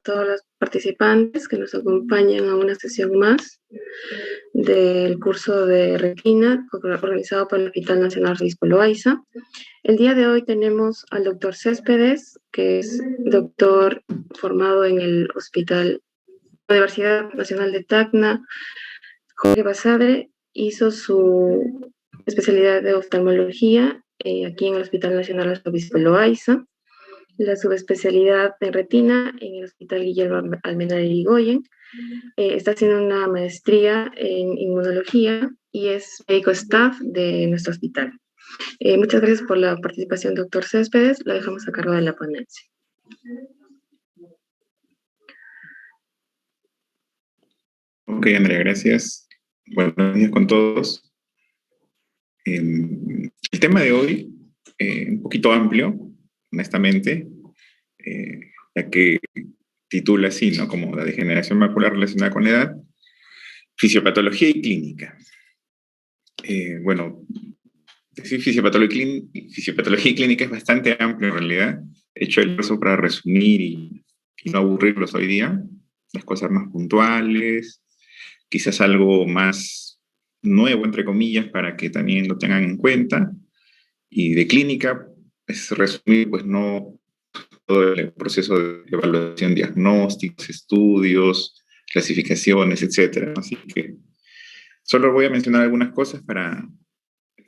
todos los participantes que nos acompañan a una sesión más del curso de retina organizado por el Hospital Nacional Obispo Loaiza. El día de hoy tenemos al doctor Céspedes, que es doctor formado en el Hospital Universidad Nacional de Tacna. Jorge Basadre hizo su especialidad de oftalmología aquí en el Hospital Nacional Obispo Loaiza, la subespecialidad de retina en el Hospital Guillermo Almenara Irigoyen. Está haciendo una maestría en inmunología y es médico staff de nuestro hospital. Muchas gracias por la participación, doctor Céspedes. Lo dejamos a cargo de la ponencia. Ok, Andrea, gracias. Buenos días con todos. El tema de hoy, un poquito amplio, honestamente, ya que titula así, ¿no? Como la degeneración macular relacionada con la edad, fisiopatología y clínica. Bueno, decir fisiopatología y clínica es bastante amplio en realidad. He hecho el esfuerzo para resumir y no aburrirlos hoy día, las cosas más puntuales, quizás algo más nuevo, entre comillas, para que también lo tengan en cuenta. Y de clínica, es resumir, pues no todo el proceso de evaluación, diagnósticos, estudios, clasificaciones, etcétera. Así que solo voy a mencionar algunas cosas para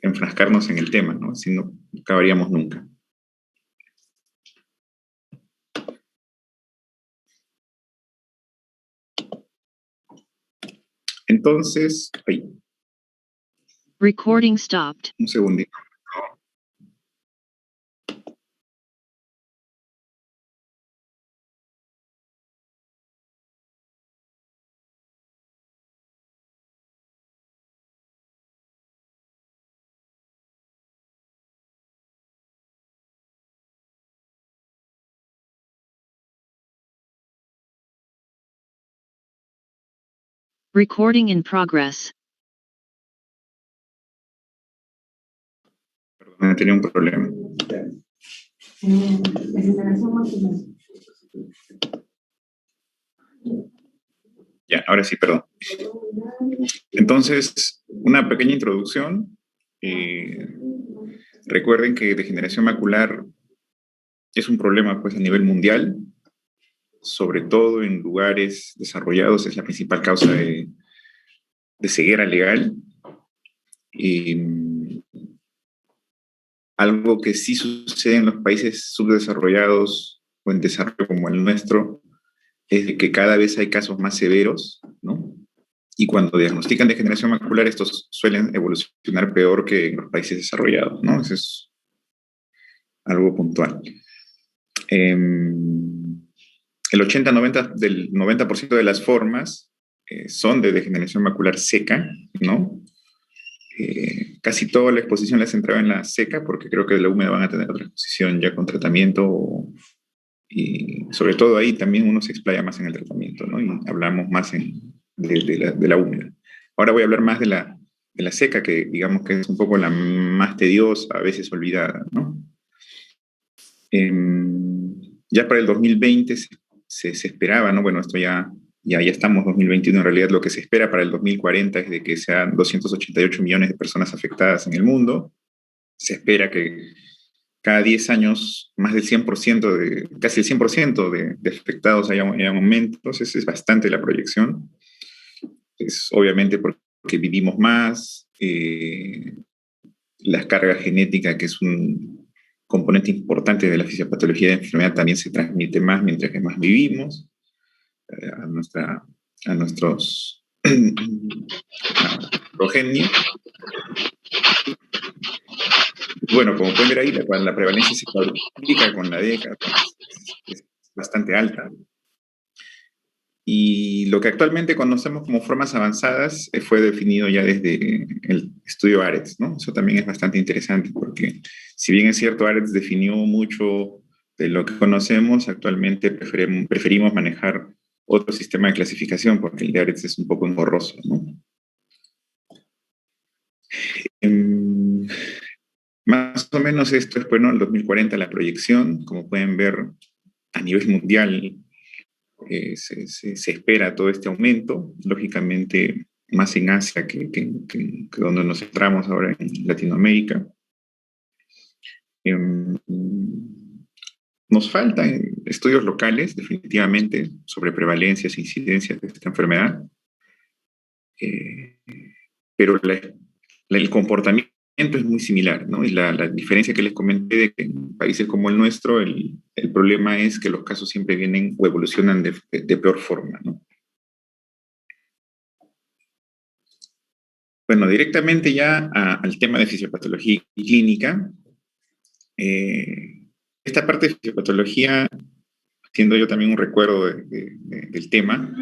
enfrascarnos en el tema, ¿no? Si no acabaríamos nunca. Entonces, ahí. Recording stopped. Un segundito. Recording in progress. Perdón, tenía un problema. Ya, ahora sí, perdón. Entonces, una pequeña introducción. Recuerden que degeneración macular es un problema pues, a nivel mundial, sobre todo en lugares desarrollados, es la principal causa de ceguera legal. Algo que sí sucede en los países subdesarrollados o en desarrollo como el nuestro es de que cada vez hay casos más severos, ¿no? Y cuando diagnostican degeneración macular, estos suelen evolucionar peor que en los países desarrollados, ¿no? Eso es algo puntual. El 80-90% del 90% de las formas son de degeneración macular seca, ¿no? Casi toda la exposición la centraba en la seca, porque creo que de la húmeda van a tener otra exposición ya con tratamiento, y sobre todo ahí también uno se explaya más en el tratamiento, ¿no? Y hablamos más de la húmeda. Ahora voy a hablar más de la seca, que digamos que es un poco la más tediosa, a veces olvidada, ¿no? Ya para el 2020 se esperaba, ¿no? Bueno, esto ya estamos 2021, en realidad lo que se espera para el 2040 es de que sean 288 millones de personas afectadas en el mundo. Se espera que cada 10 años más del 100%, casi el 100% de afectados haya aumentos. Esa es bastante la proyección. Es obviamente porque vivimos más, la carga genética, que es un componente importante de la fisiopatología de enfermedad, también se transmite más mientras que más vivimos a nuestros progenios. Bueno, como pueden ver ahí, la prevalencia se cuadruplica con la década, es bastante alta. Y lo que actualmente conocemos como formas avanzadas fue definido ya desde el estudio AREDS, ¿no? Eso también es bastante interesante porque, si bien es cierto, AREDS definió mucho de lo que conocemos, actualmente preferimos manejar otro sistema de clasificación porque el de AREDS es un poco engorroso, ¿no? Más o menos esto es, bueno, el 2040 la proyección, como pueden ver a nivel mundial. se espera todo este aumento, lógicamente más en Asia que donde nos centramos ahora en Latinoamérica. Nos faltan estudios locales, definitivamente, sobre prevalencias e incidencias de esta enfermedad, pero el comportamiento es muy similar, ¿no? Y la diferencia que les comenté de que en países como el nuestro, el problema es que los casos siempre vienen o evolucionan de peor forma, ¿no? Bueno, directamente ya al tema de fisiopatología y clínica. Esta parte de fisiopatología, haciendo yo también un recuerdo del tema,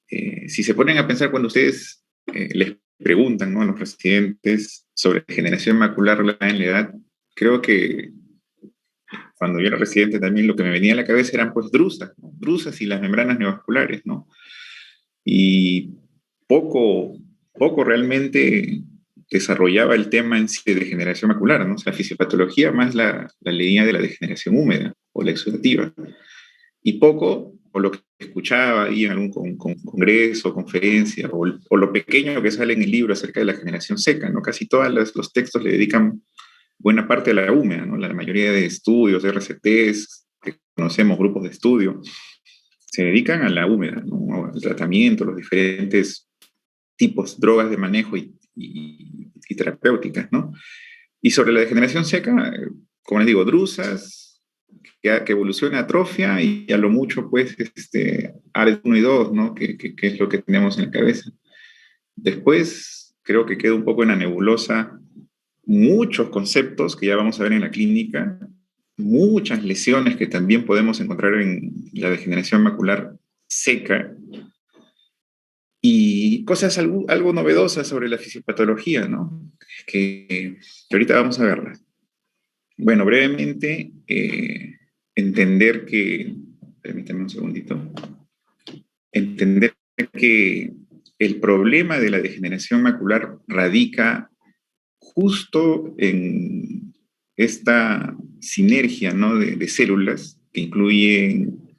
si se ponen a pensar cuando ustedes les preguntan, ¿no?, a los residentes sobre degeneración macular relacionada en la edad, creo que cuando yo era residente también lo que me venía a la cabeza eran pues drusas, ¿no? Drusas y las membranas neovasculares, ¿no? Y poco realmente desarrollaba el tema en sí de degeneración macular, ¿no? O sea, fisiopatología más la línea de la degeneración húmeda o la exudativa. Y poco, o lo que escuchaba ahí en algún congreso, conferencia, o lo pequeño que sale en el libro acerca de la generación seca, ¿no? Casi todos los textos le dedican buena parte a la húmeda, ¿no? La mayoría de estudios, de RCTs, que conocemos, grupos de estudio, se dedican a la húmeda, ¿no?, al tratamiento, los diferentes tipos, drogas de manejo y terapéuticas, ¿no? Y sobre la degeneración seca, como les digo, drusas, que evoluciona a atrofia y a lo mucho, pues, ARES 1 y 2, ¿no? Que es lo que tenemos en la cabeza. Después, creo que queda un poco en la nebulosa muchos conceptos que ya vamos a ver en la clínica, muchas lesiones que también podemos encontrar en la degeneración macular seca, y cosas algo novedosas sobre la fisiopatología, ¿no? Que ahorita vamos a verlas. Bueno, brevemente, entender que, permítame un segundito, entender que el problema de la degeneración macular radica justo en esta sinergia, ¿no?, de células que incluyen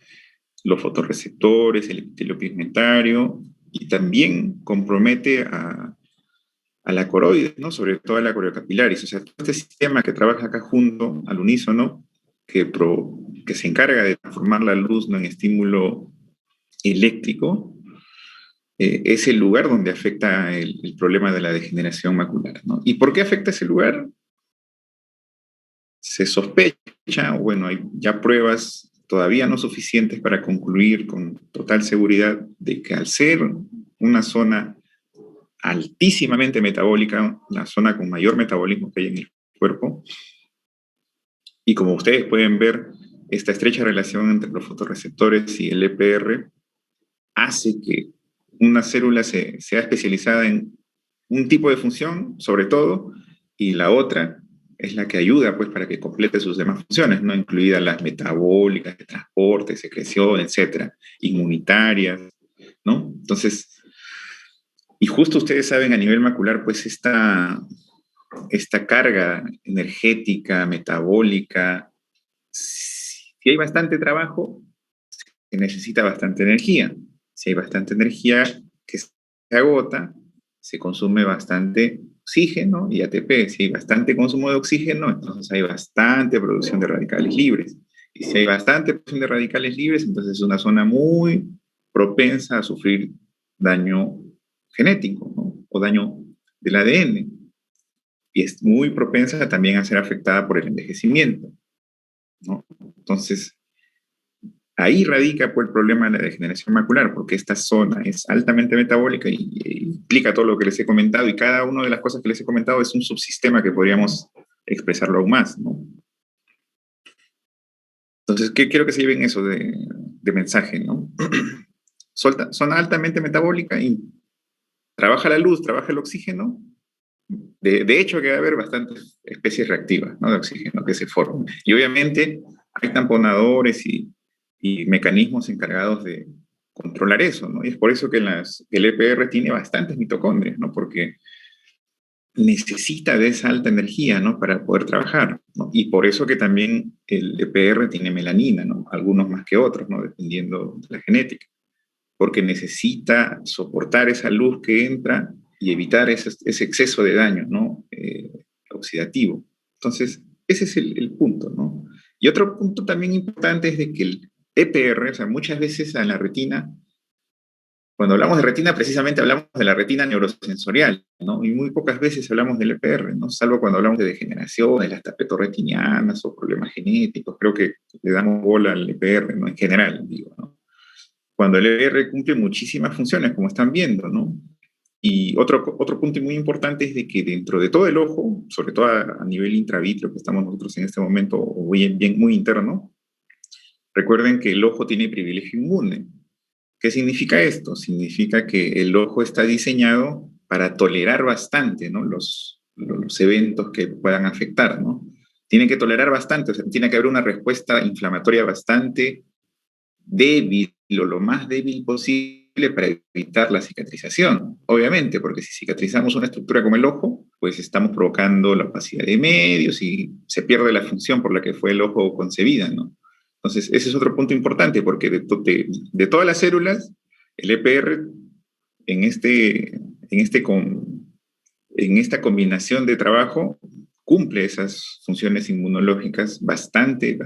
los fotorreceptores, el epitelio pigmentario, y también compromete a la coroides, ¿no?, sobre todo a la coriocapilaris. O sea, todo este sistema que trabaja acá junto, al unísono, que se encarga de transformar la luz, ¿no?, en estímulo eléctrico, es el lugar donde afecta el problema de la degeneración macular, ¿no? ¿Y por qué afecta ese lugar? Se sospecha, o bueno, hay ya pruebas todavía no suficientes para concluir con total seguridad de que al ser una zona altísimamente metabólica, la zona con mayor metabolismo que hay en el cuerpo, y como ustedes pueden ver, esta estrecha relación entre los fotorreceptores y el EPR hace que una célula sea especializada en un tipo de función, sobre todo, y la otra es la que ayuda, pues, para que complete sus demás funciones, ¿no?, incluidas las metabólicas, de transporte, secreción, etcétera, inmunitarias, ¿no? Entonces, y justo ustedes saben a nivel macular, pues, esta carga energética, metabólica, si hay bastante trabajo, se necesita bastante energía. Si hay bastante energía que se agota, se consume bastante oxígeno y ATP. Si hay bastante consumo de oxígeno, entonces hay bastante producción de radicales libres. Y si hay bastante producción de radicales libres, entonces es una zona muy propensa a sufrir daño genético, ¿no?, o daño del ADN. Y es muy propensa también a ser afectada por el envejecimiento, ¿no? Entonces, ahí radica, pues, el problema de la degeneración macular, porque esta zona es altamente metabólica y implica todo lo que les he comentado, y cada una de las cosas que les he comentado es un subsistema que podríamos expresarlo aún más, ¿no? Entonces, quiero que se lleven eso de mensaje, ¿no? Zona altamente metabólica y trabaja la luz, trabaja el oxígeno. De hecho, que va a haber bastantes especies reactivas, ¿no?, de oxígeno que se forman. Y obviamente hay tamponadores y mecanismos encargados de controlar eso, ¿no? Y es por eso que el EPR tiene bastantes mitocondrias, ¿no? Porque necesita de esa alta energía, ¿no? Para poder trabajar, ¿no? Y por eso que también el EPR tiene melanina, ¿no? Algunos más que otros, ¿no? Dependiendo de la genética, porque necesita soportar esa luz que entra y evitar ese exceso de daño, ¿no? Oxidativo. Entonces, ese es el punto, ¿no? Y otro punto también importante es de que el EPR, o sea, muchas veces en la retina, cuando hablamos de retina, precisamente hablamos de la retina neurosensorial, ¿no? Y muy pocas veces hablamos del EPR, ¿no? Salvo cuando hablamos de degeneraciones, las tapetorretinianas o problemas genéticos. Creo que le damos bola al EPR, ¿no? En general, digo, ¿no? Cuando el EPR cumple muchísimas funciones, como están viendo, ¿no? Y otro punto muy importante es de que dentro de todo el ojo, sobre todo a nivel intravítreo que estamos nosotros en este momento, o muy interno, recuerden que el ojo tiene privilegio inmune. ¿Qué significa esto? Significa que el ojo está diseñado para tolerar bastante, ¿no? los eventos que puedan afectar, ¿no? Tiene que tolerar bastante, o sea, tiene que haber una respuesta inflamatoria bastante débil o lo más débil posible para evitar la cicatrización, obviamente, porque si cicatrizamos una estructura como el ojo, pues estamos provocando la opacidad de medios y se pierde la función por la que fue el ojo concebida, ¿no? Entonces, ese es otro punto importante, porque de todas las células, el EPR en, este, en, este en esta combinación de trabajo cumple esas funciones inmunológicas bastante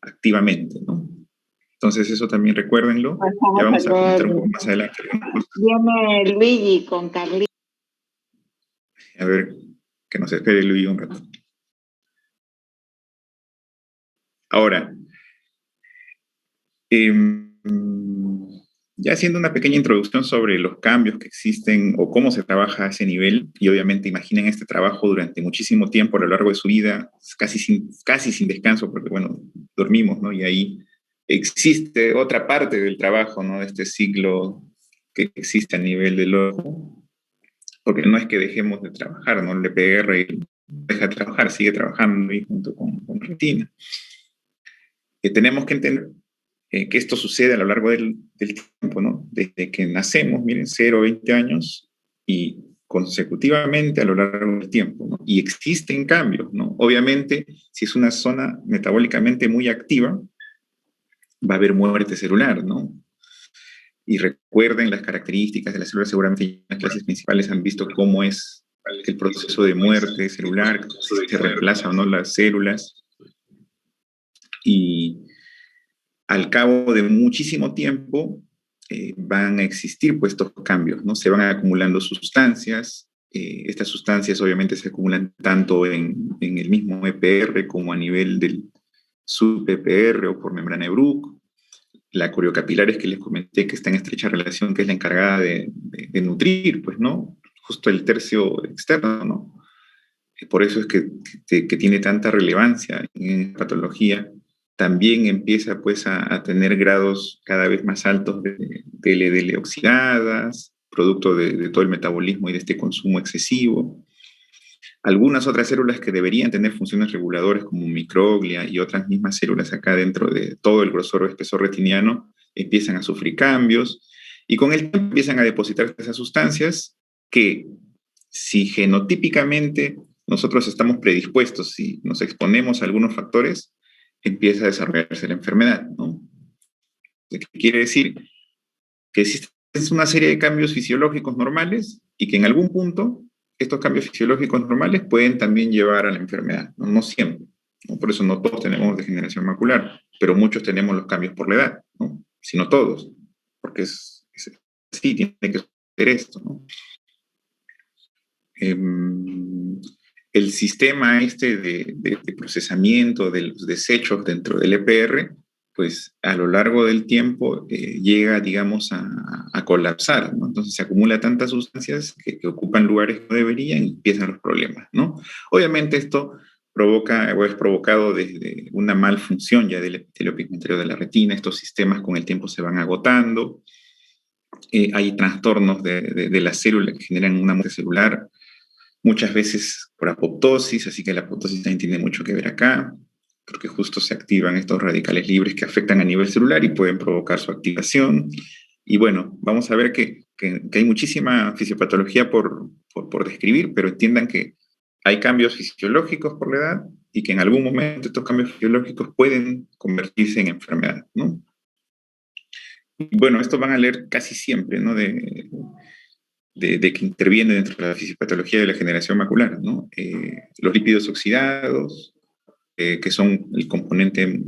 activamente, ¿no? Entonces, eso también recuérdenlo. Ya vamos a comentar un poco más adelante. Viene Luigi con Carlita. A ver, que nos espere Luigi un rato. Ahora, ya haciendo una pequeña introducción sobre los cambios que existen o cómo se trabaja a ese nivel, y obviamente imaginen este trabajo durante muchísimo tiempo a lo largo de su vida, casi sin descanso, porque bueno, dormimos, ¿no? Y ahí existe otra parte del trabajo, ¿no? De este ciclo que existe a nivel del ojo, porque no es que dejemos de trabajar, ¿no? El EPR deja de trabajar, sigue trabajando ahí junto con retina. Tenemos que entender que esto sucede a lo largo del tiempo, ¿no? Desde que nacemos, miren, 0 20 años, y consecutivamente a lo largo del tiempo, ¿no? Y existen cambios, ¿no? Obviamente, si es una zona metabólicamente muy activa, va a haber muerte celular, ¿no? Y recuerden las características de las células, seguramente en las clases principales han visto cómo es el proceso de muerte celular, si se reemplazan o no las células. Y al cabo de muchísimo tiempo van a existir pues estos cambios, ¿no? Se van acumulando sustancias, estas sustancias obviamente se acumulan tanto en el mismo EPR como a nivel del sub-EPR o por membrana de Bruch. La coriocapilares que les comenté que está en estrecha relación, que es la encargada de nutrir, pues, ¿no? Justo el tercio externo, ¿no? Por eso es que tiene tanta relevancia en patología. También empieza pues a tener grados cada vez más altos de LDL oxidadas, producto de todo el metabolismo y de este consumo excesivo. Algunas otras células que deberían tener funciones reguladoras como microglia y otras mismas células acá dentro de todo el grosor o espesor retiniano empiezan a sufrir cambios y con el tiempo empiezan a depositar esas sustancias que si genotípicamente nosotros estamos predispuestos, si nos exponemos a algunos factores, empieza a desarrollarse la enfermedad, ¿no? ¿Qué quiere decir? Que existe una serie de cambios fisiológicos normales y que en algún punto estos cambios fisiológicos normales pueden también llevar a la enfermedad, no, no siempre, ¿no? Por eso no todos tenemos degeneración macular, pero muchos tenemos los cambios por la edad, ¿no? Sino todos, porque sí, tiene que ser esto, ¿no? El sistema de procesamiento de los desechos dentro del EPR, pues a lo largo del tiempo llega, digamos, a colapsar, ¿no? Entonces se acumula tantas sustancias que ocupan lugares que no deberían y empiezan los problemas, ¿no? Obviamente esto provoca o es provocado desde una malfunción ya del epitelio pigmentario de la retina. Estos sistemas con el tiempo se van agotando. Hay trastornos de la célula que generan una muerte celular, muchas veces por apoptosis, así que la apoptosis también tiene mucho que ver acá, porque justo se activan estos radicales libres que afectan a nivel celular y pueden provocar su activación. Y bueno, vamos a ver que que hay muchísima fisiopatología por describir, pero entiendan que hay cambios fisiológicos por la edad y que en algún momento estos cambios fisiológicos pueden convertirse en enfermedad, ¿no? Y bueno, esto van a leer casi siempre, ¿no? De que interviene dentro de la fisiopatología de la degeneración macular, ¿no? Los lípidos oxidados, que son el componente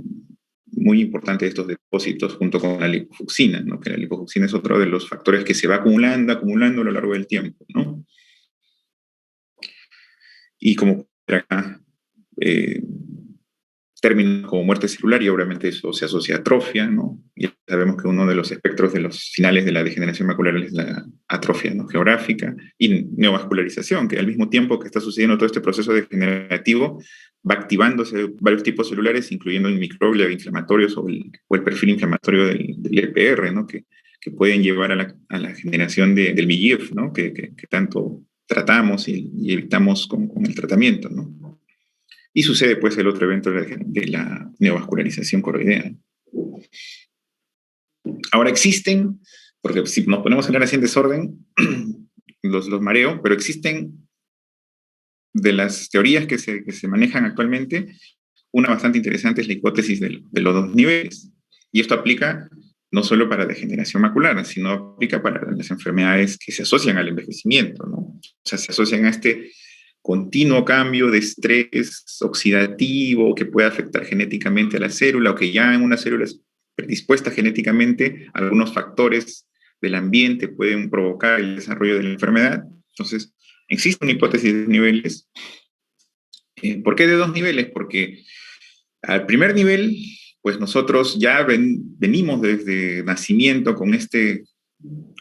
muy importante de estos depósitos junto con la lipofucsina, ¿no? Que la lipofucsina es otro de los factores que se va acumulando a lo largo del tiempo, ¿no? Y como acá, términos como muerte celular, y obviamente eso se asocia a atrofia, ¿no? Y sabemos que uno de los espectros de los finales de la degeneración macular es la atrofia, ¿no?, geográfica, y neovascularización, que al mismo tiempo que está sucediendo todo este proceso degenerativo, va activándose varios tipos celulares, incluyendo el microglia inflamatorios o el perfil inflamatorio del EPR, ¿no?, que pueden llevar a la generación del VEGF, ¿no?, que tanto tratamos y evitamos con el tratamiento, ¿no? Y sucede, pues, el otro evento de la neovascularización coroidea. Ahora existen, porque si nos ponemos a hablar así en desorden, los mareo, pero existen de las teorías que se manejan actualmente, una bastante interesante es la hipótesis de los dos niveles. Y esto aplica no solo para degeneración macular, sino aplica para las enfermedades que se asocian al envejecimiento, ¿no? O sea, se asocian a este continuo cambio de estrés oxidativo que puede afectar genéticamente a la célula, o que ya en una célula predispuesta genéticamente, algunos factores del ambiente pueden provocar el desarrollo de la enfermedad. Entonces, existe una hipótesis de dos niveles. ¿Por qué de dos niveles? Porque al primer nivel, pues nosotros ya venimos desde nacimiento con este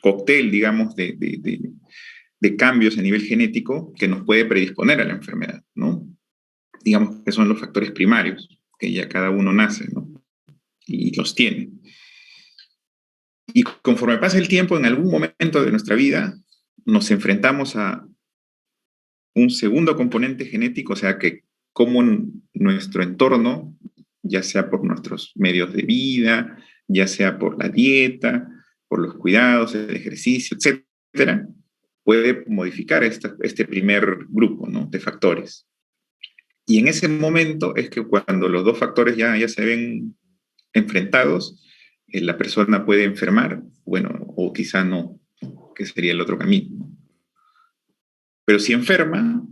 cóctel, digamos, de cambios a nivel genético que nos puede predisponer a la enfermedad, ¿no? Digamos que son los factores primarios, que ya cada uno nace, ¿no? Y los tiene. Y conforme pasa el tiempo, en algún momento de nuestra vida, nos enfrentamos a un segundo componente genético, o sea, que como nuestro entorno, ya sea por nuestros medios de vida, ya sea por la dieta, por los cuidados, el ejercicio, etcétera, puede modificar este primer grupo, ¿no?, de factores. Y en ese momento es que cuando los dos factores ya se ven enfrentados, la persona puede enfermar, bueno, o quizá no, que sería el otro camino. Pero si enferma,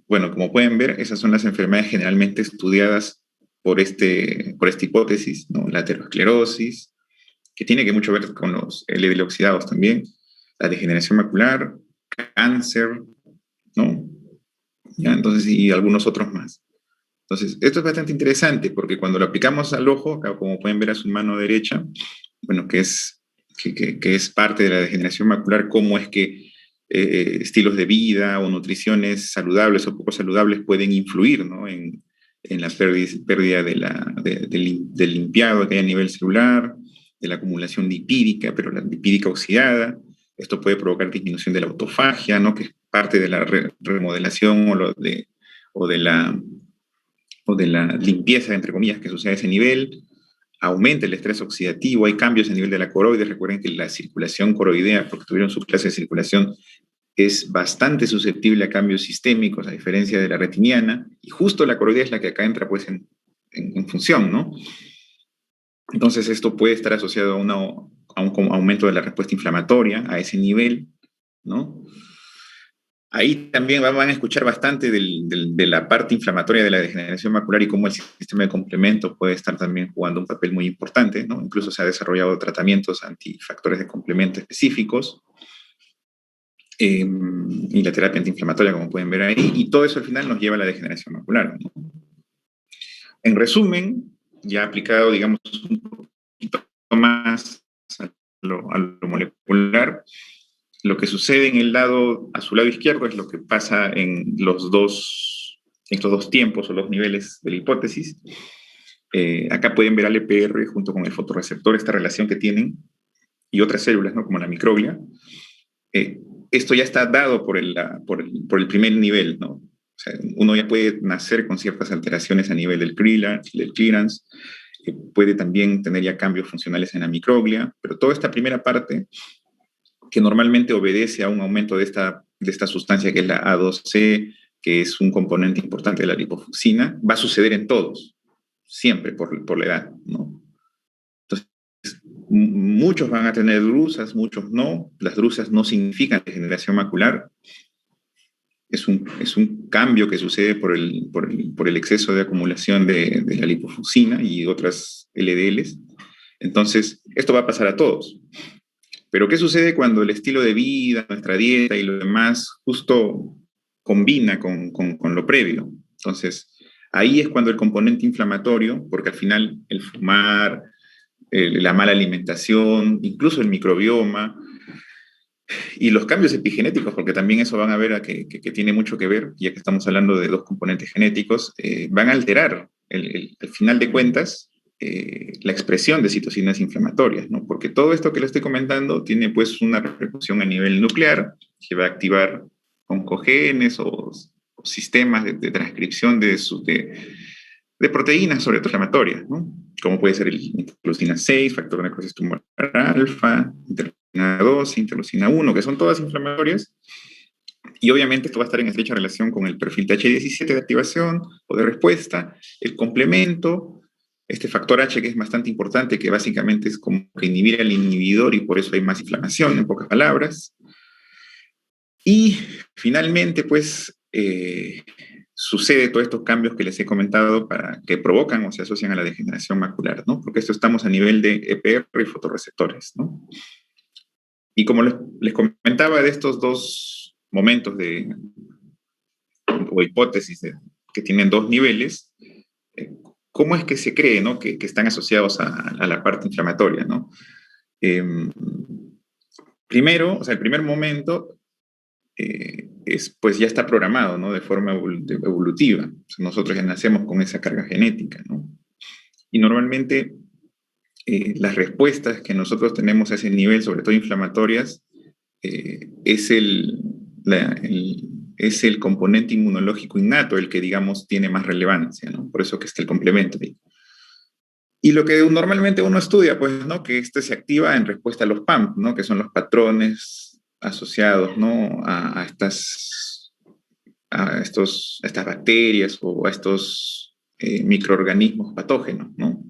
bueno, como pueden ver, esas son las enfermedades generalmente estudiadas por esta hipótesis, ¿no? La aterosclerosis, que tiene que mucho ver con los LDL oxidados también, la degeneración macular, cáncer, ¿no? ¿Ya? Entonces, y algunos otros más. Entonces, esto es bastante interesante porque cuando lo aplicamos al ojo, como pueden ver a su mano derecha, bueno, que es parte de la degeneración macular, cómo es que estilos de vida o nutriciones saludables o poco saludables pueden influir, ¿no?, en la pérdida del limpiado que hay a nivel celular, de la acumulación lipídica, pero la lipídica oxidada. Esto puede provocar disminución de la autofagia, ¿no?, que es parte de la remodelación o de la limpieza, entre comillas, que sucede a ese nivel. Aumenta el estrés oxidativo, hay cambios a nivel de la coroide. Recuerden que la circulación coroidea, porque tuvieron su clase de circulación, es bastante susceptible a cambios sistémicos, a diferencia de la retiniana, y justo la coroidea es la que acá entra, pues, en función, ¿no? Entonces, esto puede estar asociado a un aumento de la respuesta inflamatoria a ese nivel, ¿no? Ahí también van a escuchar bastante de la parte inflamatoria de la degeneración macular y cómo el sistema de complemento puede estar también jugando un papel muy importante, ¿no? Incluso se han desarrollado tratamientos antifactores de complemento específicos, y la terapia antiinflamatoria, como pueden ver ahí, y todo eso al final nos lleva a la degeneración macular, ¿no? En resumen, ya aplicado, digamos, un poquito más a lo molecular, lo que sucede a su lado izquierdo es lo que pasa en estos dos tiempos o dos niveles de la hipótesis. Acá pueden ver al EPR junto con el fotorreceptor, esta relación que tienen, y otras células, ¿no?, como la microglia. Esto ya está dado por el primer nivel, ¿no? O sea, uno ya puede nacer con ciertas alteraciones a nivel del clearance, que puede también tener ya cambios funcionales en la microglia, pero toda esta primera parte, que normalmente obedece a un aumento de esta sustancia que es la A2C, que es un componente importante de la lipofuscina, va a suceder en todos, siempre por la edad, ¿no? Entonces, muchos van a tener drusas, muchos no. Las drusas no significan degeneración macular. Es un cambio que sucede por el exceso de acumulación de la lipofuscina y otras LDLs. Entonces, esto va a pasar a todos. Pero ¿qué sucede cuando el estilo de vida, nuestra dieta y lo demás justo combina con lo previo? Entonces, ahí es cuando el componente inflamatorio, porque al final el fumar, la mala alimentación, incluso el microbioma y los cambios epigenéticos, porque también eso van a ver que tiene mucho que ver, ya que estamos hablando de dos componentes genéticos, van a alterar, al final de cuentas, la expresión de citocinas inflamatorias, ¿no? Porque todo esto que le estoy comentando tiene pues una repercusión a nivel nuclear que va a activar oncogenes o sistemas de transcripción de proteínas, sobre todo inflamatorias, ¿no? Como puede ser el interleucina 6, factor de necrosis tumoral alfa, interleucina 12, interleucina 1, que son todas inflamatorias. Y obviamente esto va a estar en estrecha relación con el perfil TH17 de activación o de respuesta, el complemento, este factor H que es bastante importante, que básicamente es como que inhibir al inhibidor y por eso hay más inflamación, en pocas palabras. Y finalmente, pues, sucede todos estos cambios que les he comentado que provocan o se asocian a la degeneración macular, ¿no? Porque esto estamos a nivel de EPR y fotorreceptores, ¿no? Y como les comentaba de estos dos momentos o hipótesis que tienen dos niveles, ¿cómo es que se cree, ¿no? que están asociados a la parte inflamatoria, ¿no? Primero, o sea, el primer momento pues ya está programado, ¿no? De forma evolutiva. O sea, nosotros ya nacemos con esa carga genética, ¿no? Y normalmente las respuestas que nosotros tenemos a ese nivel, sobre todo inflamatorias, es el componente inmunológico innato el que, digamos, tiene más relevancia, ¿no? Por eso que está el complemento ahí. Y lo que normalmente uno estudia, pues, ¿no? Que este se activa en respuesta a los PAMP, ¿no? Que son los patrones asociados, ¿no? a estas bacterias o a estos microorganismos patógenos, ¿no?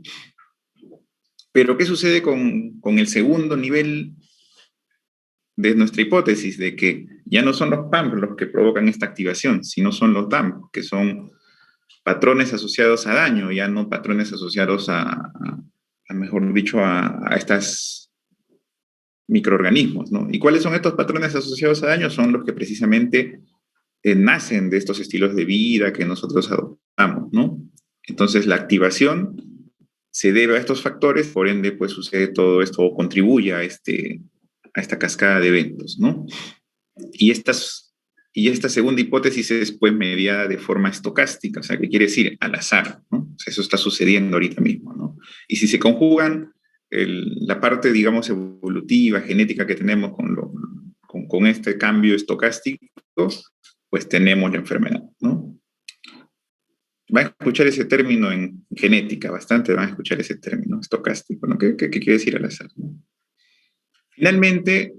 Pero ¿qué sucede con el segundo nivel de nuestra hipótesis? De que ya no son los PAMP los que provocan esta activación, sino son los DAMP, que son patrones asociados a daño, ya no patrones asociados mejor dicho, a estas microorganismos, ¿no? ¿Y cuáles son estos patrones asociados a daño? Son los que precisamente nacen de estos estilos de vida que nosotros adoptamos, ¿no? Entonces, la activación se debe a estos factores, por ende, pues sucede todo esto o contribuye a esta cascada de eventos, ¿no? Y esta segunda hipótesis es pues mediada de forma estocástica, o sea, ¿qué quiere decir? Al azar, ¿no? O sea, eso está sucediendo ahorita mismo, ¿no? Y si se conjugan la parte, digamos, evolutiva, genética que tenemos con este cambio estocástico, pues tenemos la enfermedad, ¿no? Van a escuchar ese término en genética, bastante van a escuchar ese término estocástico, ¿no? ¿Qué quiere decir al azar, ¿no? Finalmente,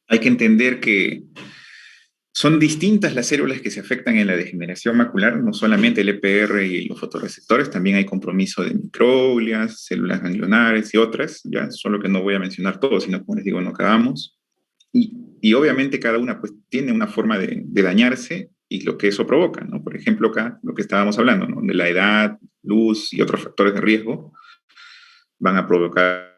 hay que entender que son distintas las células que se afectan en la degeneración macular, no solamente el EPR y los fotorreceptores, también hay compromiso de microglias, células ganglionares y otras, ya solo que no voy a mencionar todo, sino como les digo, no acabamos. Y obviamente cada una pues tiene una forma de dañarse y lo que eso provoca, ¿no? Por ejemplo, acá lo que estábamos hablando, ¿no? De la edad, luz y otros factores de riesgo van a provocar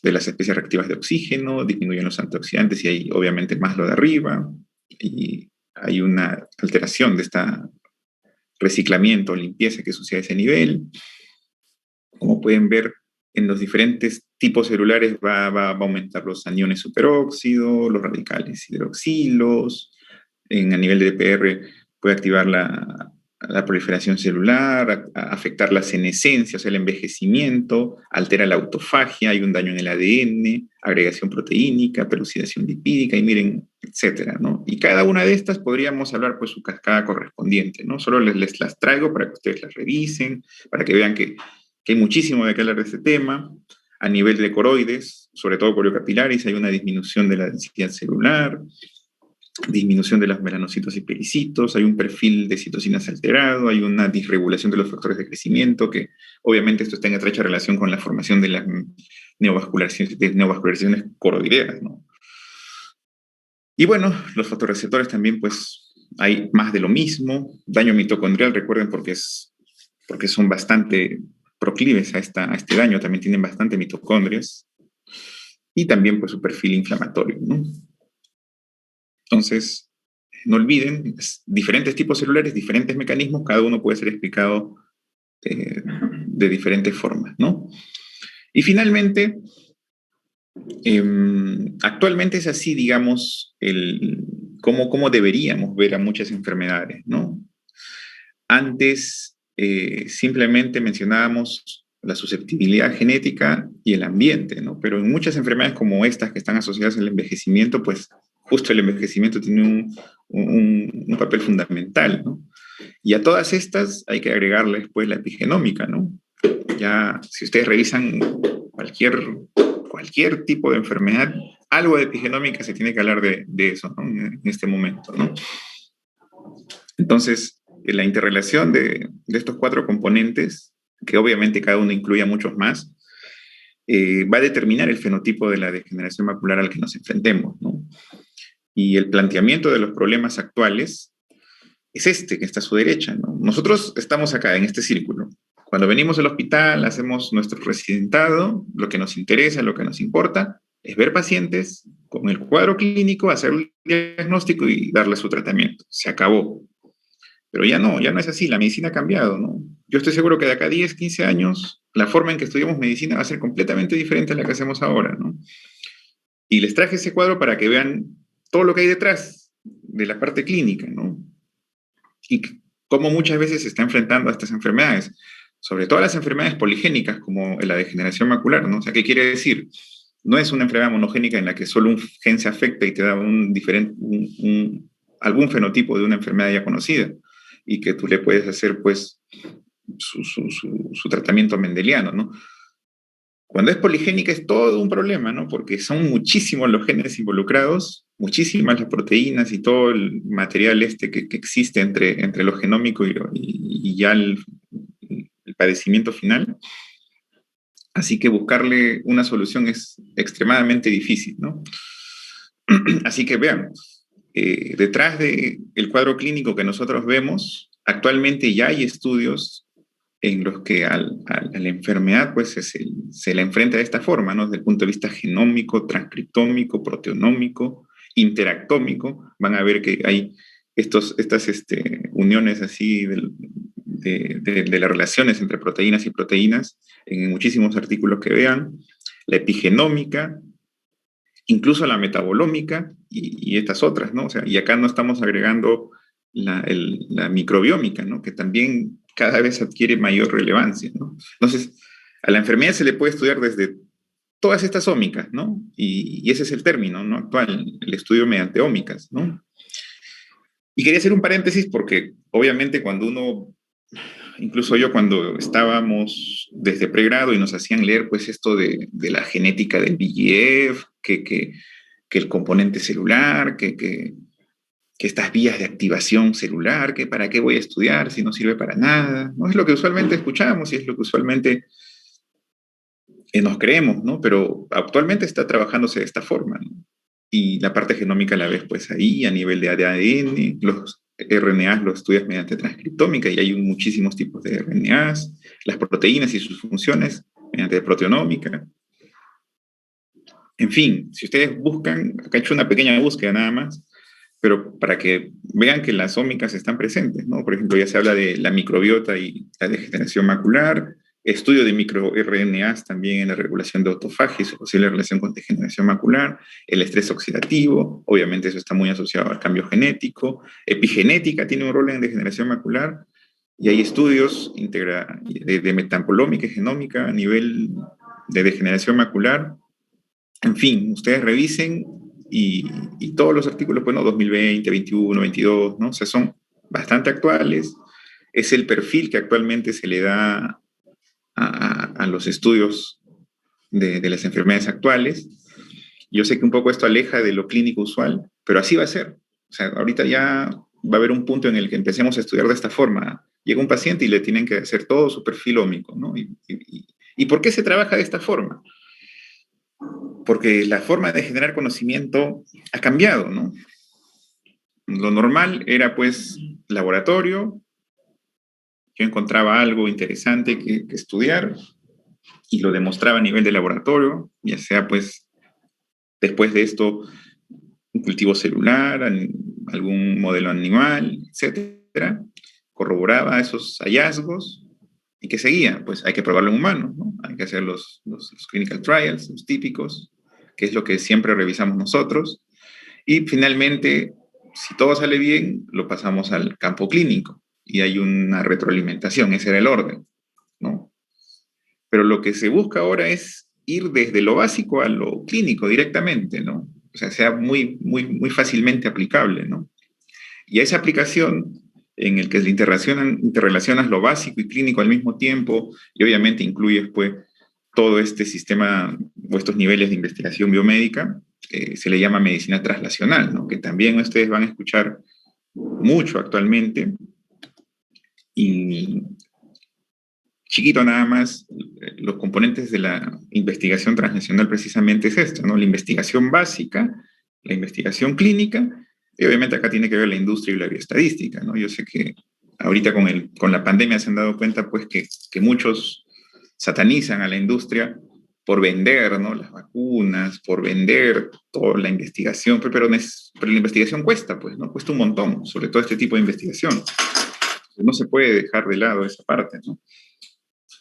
de las especies reactivas de oxígeno, disminuyen los antioxidantes y hay obviamente más lo de arriba, y hay una alteración de esta reciclamiento o limpieza que sucede a ese nivel. Como pueden ver, en los diferentes tipos celulares va a aumentar los aniones superóxido, los radicales hidroxilos, a nivel de EPR puede activar la proliferación celular, a afectar la senescencia, o sea, el envejecimiento, altera la autofagia, hay un daño en el ADN, agregación proteínica, peroxidación lipídica, y miren, etcétera, ¿no? Y cada una de estas podríamos hablar, pues, su cascada correspondiente, ¿no? Solo les las traigo para que ustedes las revisen, para que vean que hay muchísimo de qué hablar de este tema. A nivel de coroides, sobre todo coriocapilaris, hay una disminución de la densidad celular, disminución de los melanocitos y pericitos, hay un perfil de citocinas alterado, hay una disregulación de los factores de crecimiento, que obviamente esto está en estrecha relación con la formación de las neovascularizaciones coroideas, ¿no? Y bueno, los fotorreceptores también, pues, hay más de lo mismo. Daño mitocondrial, recuerden, porque son bastante proclives a este daño, también tienen bastante mitocondrias. Y también, pues, su perfil inflamatorio, ¿no? Entonces, no olviden, diferentes tipos celulares, diferentes mecanismos, cada uno puede ser explicado de diferentes formas, ¿no? Y finalmente, actualmente es así, digamos, cómo deberíamos ver a muchas enfermedades, ¿no? Antes simplemente mencionábamos la susceptibilidad genética y el ambiente, ¿no? Pero en muchas enfermedades como estas que están asociadas al envejecimiento, pues justo el envejecimiento tiene un papel fundamental, ¿no? Y a todas estas hay que agregarles, pues, la epigenómica, ¿no? Ya, si ustedes revisan cualquier tipo de enfermedad, algo de epigenómica se tiene que hablar de eso, ¿no? En este momento, ¿no? Entonces, la interrelación de estos 4 componentes, que obviamente cada uno incluye a muchos más, va a determinar el fenotipo de la degeneración macular al que nos enfrentemos, ¿no? Y el planteamiento de los problemas actuales es que está a su derecha, ¿no? Nosotros estamos acá, en este círculo. Cuando venimos al hospital, hacemos nuestro residentado, lo que nos interesa, lo que nos importa, es ver pacientes con el cuadro clínico, hacer un diagnóstico y darle su tratamiento. Se acabó. Pero ya no es así, la medicina ha cambiado, ¿no? Yo estoy seguro que de acá a 10, 15 años, la forma en que estudiamos medicina va a ser completamente diferente a la que hacemos ahora, ¿no? Y les traje ese cuadro para que vean todo lo que hay detrás de la parte clínica, ¿no? Y cómo muchas veces se está enfrentando a estas enfermedades, sobre todo las enfermedades poligénicas, como la degeneración macular, ¿no? O sea, ¿qué quiere decir? No es una enfermedad monogénica en la que solo un gen se afecta y te da algún fenotipo de una enfermedad ya conocida, y que tú le puedes hacer, pues, su tratamiento mendeliano, ¿no? Cuando es poligénica es todo un problema, ¿no? Porque son muchísimos los genes involucrados, muchísimas las proteínas y todo el material que existe entre lo genómico y ya el padecimiento final. Así que buscarle una solución es extremadamente difícil, ¿no? Así que vean, detrás del cuadro clínico que nosotros vemos, actualmente ya hay estudios en los que a la enfermedad, pues, se la enfrenta de esta forma, ¿no? Desde el punto de vista genómico, transcriptómico, proteonómico, interactómico. Van a ver que hay estas uniones así de las relaciones entre proteínas y proteínas en muchísimos artículos que vean. La epigenómica, incluso la metabolómica y estas otras, ¿no? O sea, y acá no estamos agregando la microbiómica, ¿no? Que también cada vez adquiere mayor relevancia, ¿no? Entonces, a la enfermedad se le puede estudiar desde todas estas ómicas, ¿no? Y ese es el término, ¿no? Actual, el estudio mediante ómicas, ¿no? Y quería hacer un paréntesis porque, obviamente, incluso yo cuando estábamos desde pregrado y nos hacían leer, pues, esto de la genética del VEGF, que el componente celular, que estas vías de activación celular, que para qué voy a estudiar si no sirve para nada, ¿no? Es lo que usualmente escuchamos y es lo que usualmente nos creemos, ¿no? Pero actualmente está trabajándose de esta forma, ¿no? Y la parte genómica la ves, pues, ahí a nivel de ADN, los RNAs los estudias mediante transcriptómica y hay muchísimos tipos de RNAs, las proteínas y sus funciones mediante proteonómica. En fin, si ustedes buscan, acá he hecho una pequeña búsqueda nada más, pero para que vean que las ómicas están presentes, ¿no? Por ejemplo, ya se habla de la microbiota y la degeneración macular, estudio de microRNAs también en la regulación de autofagia y su posible relación con degeneración macular, el estrés oxidativo, obviamente eso está muy asociado al cambio genético, epigenética tiene un rol en degeneración macular, y hay estudios de metabolómica y genómica a nivel de degeneración macular. En fin, ustedes revisen y todos los artículos, bueno, 2020, 21, 22, ¿no? O sea, son bastante actuales. Es el perfil que actualmente se le da a los estudios de las enfermedades actuales. Yo sé que un poco esto aleja de lo clínico usual, pero así va a ser. O sea, ahorita ya va a haber un punto en el que empecemos a estudiar de esta forma. Llega un paciente y le tienen que hacer todo su perfil ómico, ¿no? ¿Y por qué se trabaja de esta forma? Porque la forma de generar conocimiento ha cambiado, ¿no? Lo normal era, pues, laboratorio, yo encontraba algo interesante que estudiar y lo demostraba a nivel de laboratorio, ya sea, pues, después de esto, un cultivo celular, algún modelo animal, etcétera, corroboraba esos hallazgos y que seguía, pues hay que probarlo en humanos, ¿no? Hay que hacer los clinical trials, los típicos, que es lo que siempre revisamos nosotros, y finalmente, si todo sale bien, lo pasamos al campo clínico y hay una retroalimentación, ese era el orden, ¿no? Pero lo que se busca ahora es ir desde lo básico a lo clínico directamente, ¿no? O sea muy, muy, muy fácilmente aplicable, ¿no? Y a esa aplicación en el que interrelacionas lo básico y clínico al mismo tiempo y obviamente incluyes pues todo este sistema o estos niveles de investigación biomédica, se le llama medicina translacional, ¿no? Que también ustedes van a escuchar mucho actualmente. Y chiquito nada más, los componentes de la investigación transnacional precisamente es esto, ¿no? La investigación básica, la investigación clínica, y obviamente acá tiene que ver la industria y la bioestadística, ¿no? Yo sé que ahorita con la pandemia se han dado cuenta pues que muchos satanizan a la industria por vender, ¿no? Las vacunas, por vender toda la investigación, pero la investigación cuesta, pues, ¿no? Cuesta un montón, sobre todo este tipo de investigación. No se puede dejar de lado esa parte, ¿no?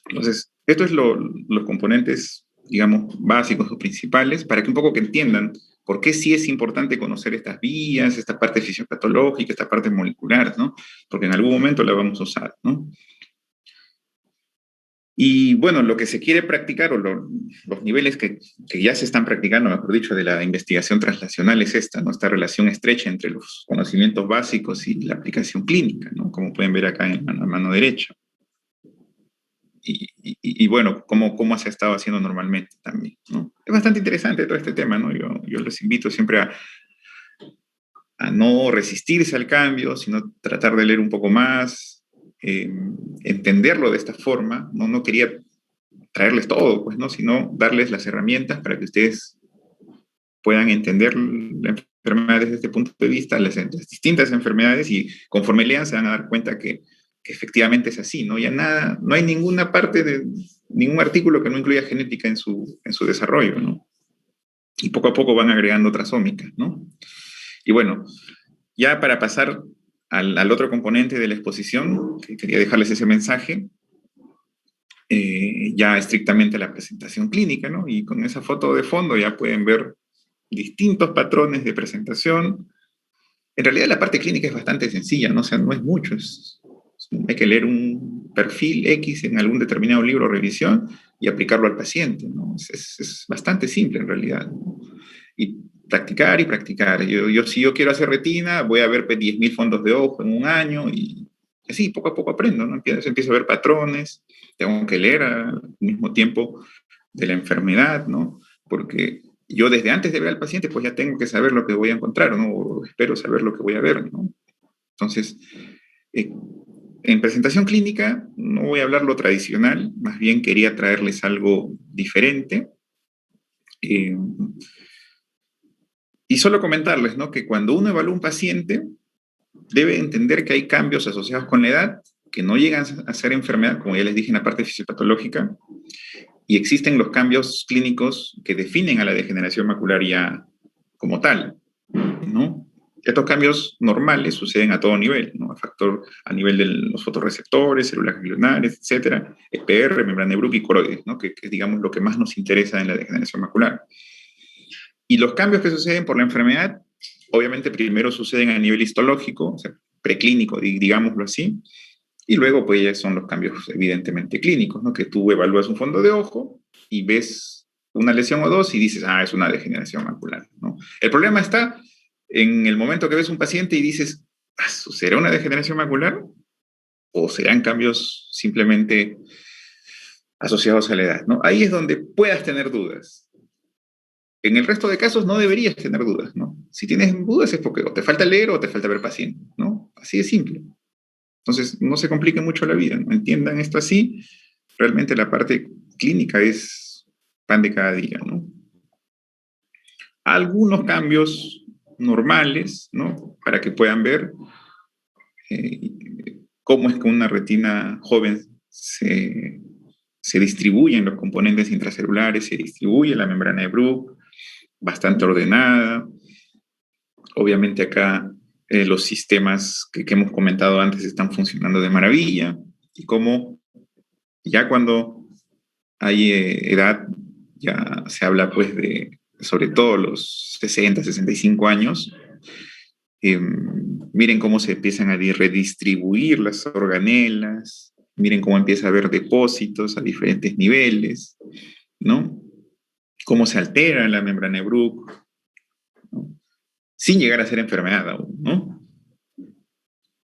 Entonces, esto es los componentes, digamos, básicos o principales para que un poco que entiendan por qué sí es importante conocer estas vías, esta parte fisiopatológica, esta parte molecular, ¿no? Porque en algún momento la vamos a usar, ¿no? Y bueno, lo que se quiere practicar o los niveles que ya se están practicando, mejor dicho, de la investigación translacional es esta, ¿no? Esta relación estrecha entre los conocimientos básicos y la aplicación clínica, ¿no? Como pueden ver acá en la mano derecha. Y bueno, cómo se ha estado haciendo normalmente también, ¿no? Es bastante interesante todo este tema, ¿no? Yo les invito siempre a no resistirse al cambio, sino tratar de leer un poco más, entenderlo de esta forma, ¿no? No quería traerles todo, pues, ¿no? Sino darles las herramientas para que ustedes puedan entender la enfermedad desde este punto de vista, las distintas enfermedades, y conforme lean se van a dar cuenta que efectivamente es así, ¿no? Ya nada, no hay ninguna parte de ningún artículo que no incluya genética en su desarrollo, ¿no? Y poco a poco van agregando otras ómicas, ¿no? Y bueno, ya para pasar al otro componente de la exposición, que quería dejarles ese mensaje, ya estrictamente la presentación clínica, ¿no? Y con esa foto de fondo ya pueden ver distintos patrones de presentación. En realidad la parte clínica es bastante sencilla, ¿no? O sea, no es mucho, hay que leer un perfil X en algún determinado libro o revisión y aplicarlo al paciente, ¿no? Es bastante simple en realidad, ¿no? Y practicar y practicar. Si yo quiero hacer retina, voy a ver 10.000 fondos de ojo en un año y así poco a poco aprendo, ¿no? Empiezo a ver patrones, tengo que leer al mismo tiempo de la enfermedad, ¿no? Porque yo desde antes de ver al paciente, pues ya tengo que saber lo que voy a encontrar, ¿no? O espero saber lo que voy a ver, ¿no? Entonces, en presentación clínica no voy a hablar lo tradicional, más bien quería traerles algo diferente. Y solo comentarles, ¿no? Que cuando uno evalúa un paciente, debe entender que hay cambios asociados con la edad, que no llegan a ser enfermedad, como ya les dije en la parte fisiopatológica, y existen los cambios clínicos que definen a la degeneración macular ya como tal, ¿no? Estos cambios normales suceden a todo nivel, ¿no? A nivel de los fotorreceptores, células ganglionares, etcétera, EPR, membrana de Bruch y coroides, ¿no? Que es, digamos, lo que más nos interesa en la degeneración macular. Y los cambios que suceden por la enfermedad, obviamente primero suceden a nivel histológico, o sea, preclínico, digámoslo así, Y luego, pues, ya son los cambios evidentemente clínicos, ¿no? Que tú evalúas un fondo de ojo y ves una lesión o dos y dices, es una degeneración macular, ¿no? El problema está en el momento que ves un paciente y dices, ¿será una degeneración macular? ¿O serán cambios simplemente asociados a la edad, ¿no? Ahí es donde puedas tener dudas. En el resto de casos no deberías tener dudas, ¿no? Si tienes dudas es porque o te falta leer o te falta ver paciente, ¿no? Así de simple. Entonces, no se complique mucho la vida, ¿no? Entiendan esto así. Realmente la parte clínica es pan de cada día, ¿no? Algunos cambios normales, ¿no? Para que puedan ver cómo es que una retina joven se distribuyen los componentes intracelulares, se distribuye la membrana de Bruch, bastante ordenada. Obviamente acá los sistemas que hemos comentado antes están funcionando de maravilla, y como ya cuando hay edad, ya se habla pues de, sobre todo los 60, 65 años, miren cómo se empiezan a redistribuir las organelas, miren cómo empieza a haber depósitos a diferentes niveles, ¿no? Cómo se altera la membrana de Bruch, ¿no? Sin llegar a ser enfermedad aún, ¿no?